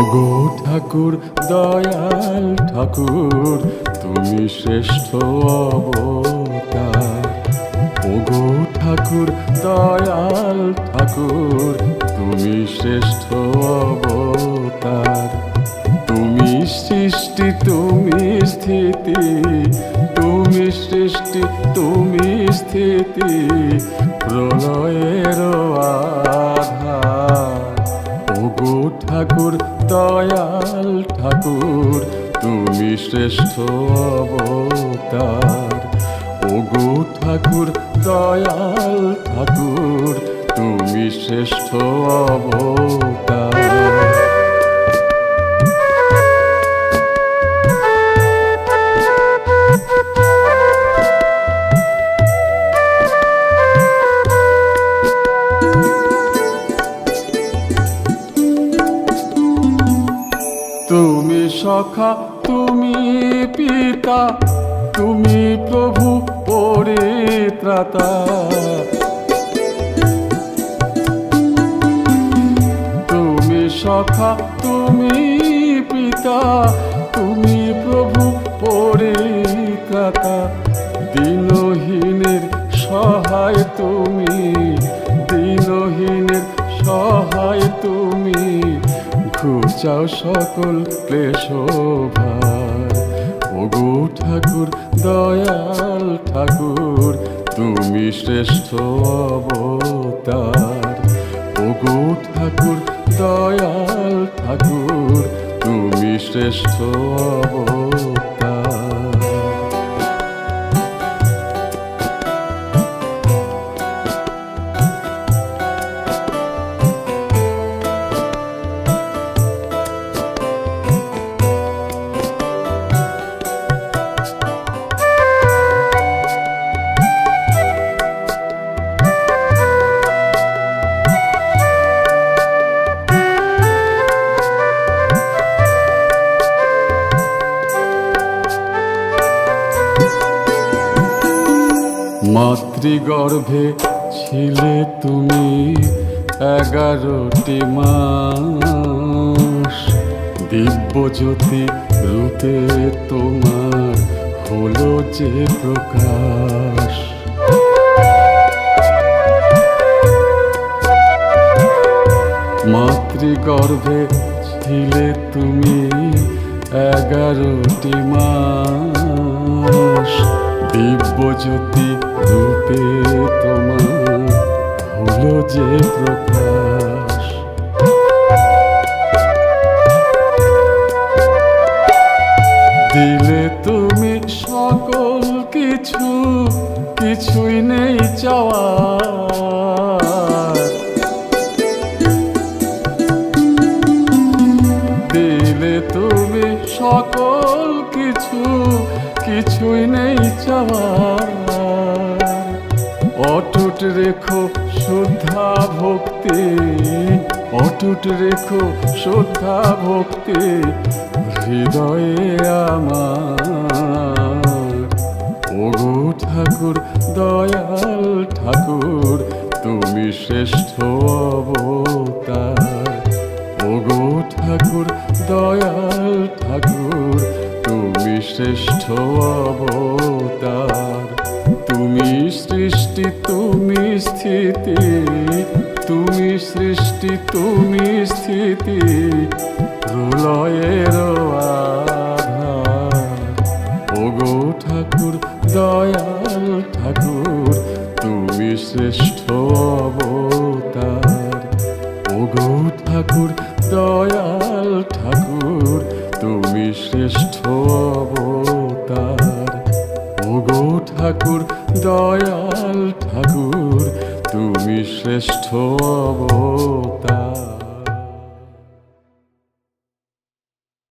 ওগো ঠাকুর দয়াল ঠাকুর, তুমি শ্রেষ্ঠ অবতার। ওগো ঠাকুর দয়াল ঠাকুর, তুমি শ্রেষ্ঠ অবতার। তুমি সৃষ্টি, তুমি স্থিতি, তুমি সৃষ্টি, তুমি স্থিতি, প্রলয়ের আধার। ওগো ঠাকুর দয়াল ঠাকুর, তুমি শ্রেষ্ঠ অবতার। ওগো ঠাকুর দয়াল ঠাকুর, তুমি শ্রেষ্ঠ অবতার। তুমি সখা, তুমি পিতা, তুমি প্রভু পরিত্রাতা। তুমি সখা, তুমি পিতা, তুমি প্রভু পরিত্রাতা। দীনহীনের সহায় তুমি, দীনহীনের সহায় তুমি, ঘুচাও সকল ক্লেশ ভার। ওগো ঠাকুর দয়াল ঠাকুর, তুমি শ্রেষ্ঠ অবতার। ওগো ঠাকুর দয়াল ঠাকুর, তুমি শ্রেষ্ঠ অবতার। মাতৃগর্ভে ছিলে তুমি 11টি মাস, দিব্যজ্যোতি রূপে তোমার হলো যে প্রকাশ। মাতৃগর্ভে ছিলে তুমি 11টি মাস, দিব্যজ্যোতি রূপে তোমার হলো যে প্রকাশ। দিলে তুমি সকল কিছু, কিছুই নেই চাওয়ার। দিলে তুমি সকল কিছু, কিছুই নেই চাওয়ার। অটুট রেখো শ্রদ্ধা ভক্তি, অটুট রেখো শ্রদ্ধা ভক্তি হৃদয়ে আমার। ওগো ঠাকুর দয়াল ঠাকুর, তুমি শ্রেষ্ঠ অবতার। ওগো ঠাকুর দয়াল ঠাকুর, তুমি শ্রেষ্ঠ অবতার। তুমি সৃষ্টি, তুমি স্থিতি, তুমি সৃষ্টি, তুমি স্থিতি, প্রলয়ের আধার। ওগো ঠাকুর দয়াল ঠাকুর, তুমি শ্রেষ্ঠ অবতার। ওগো ঠাকুর দয়াল ঠাকুর, তুমি শ্রেষ্ঠ অবতার। ওগো ঠাকুর দয়াল ঠাকুর, তুমি শ্রেষ্ঠ অবতার।